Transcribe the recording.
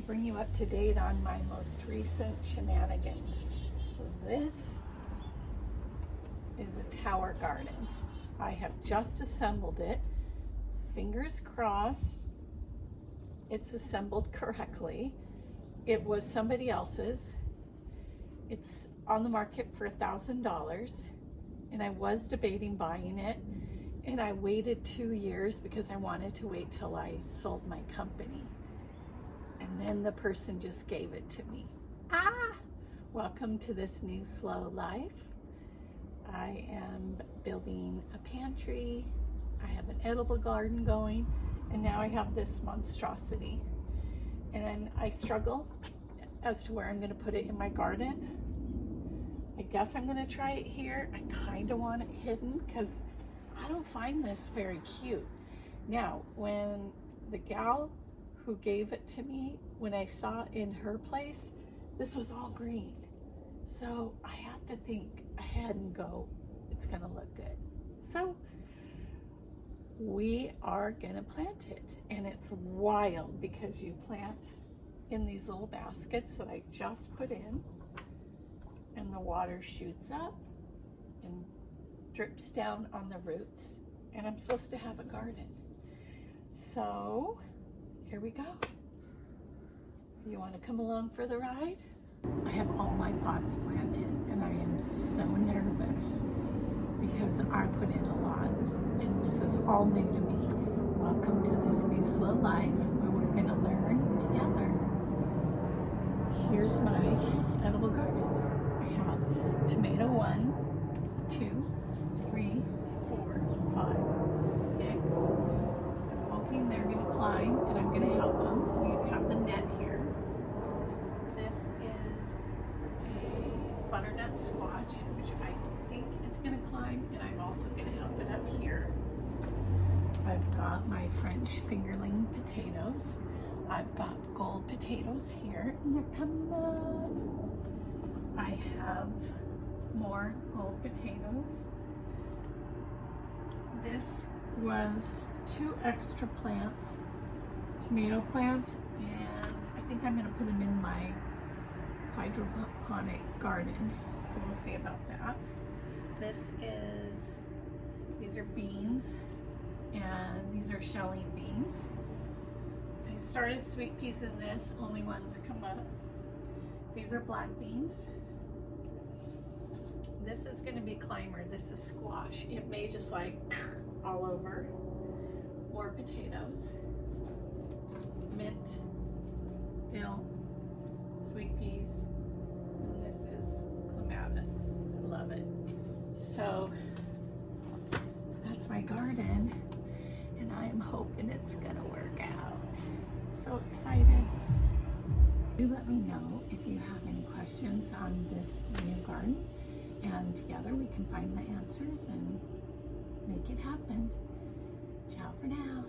bring you up to date on my most recent shenanigans. This is a tower garden. I have just assembled it. Fingers crossed it's assembled correctly. It was somebody else's. It's on the market for $1,000, and I was debating buying it, and I waited 2 years because I wanted to wait till I sold my company. And then the person just gave it to me. Welcome to this new slow life. I am building a pantry. I have an edible garden going, and now I have this monstrosity. And I struggle as to where I'm gonna put it in my garden. I guess I'm gonna try it here. I kinda want it hidden because I don't find this very cute. Now, when the gal who gave it to me, when I saw it in her place, this was all green. So I have to think ahead and go, it's gonna look good. So we are gonna plant it, and it's wild because you plant in these little baskets that I just put in, and the water shoots up and drips down on the roots, and I'm supposed to have a garden. So here we go. You want to come along for the ride? I have all my pots planted, and I am so nervous because I put in a lot, and this is all new to me. Welcome to this new slow life where we're going to learn together. Here's my edible garden. I have tomato 1, 2, 3, 4, 5, 6. I'm hoping they're going to climb, and I'm going to help them. We have the net here. This is a butternut squash, which I think is going to climb, and I'm also going to help it up here. I've got my French fingerling potatoes. I've got gold potatoes here, and they're coming up. I have more gold potatoes. This was 2 extra plants, tomato plants, and I think I'm going to put them in my hydroponic garden, so we'll see about that. These are beans, and these are shelling beans. I started sweet peas in this, only ones come up. These are black beans. This is going to be climber. This is squash. It may just like all over. More potatoes, mint, dill, sweet peas, and this is clematis. I love it. So that's my garden, and I am hoping it's gonna work out. So excited. Do let me know if you have any questions on this new garden, and together we can find the answers and make it happen. Ciao for now.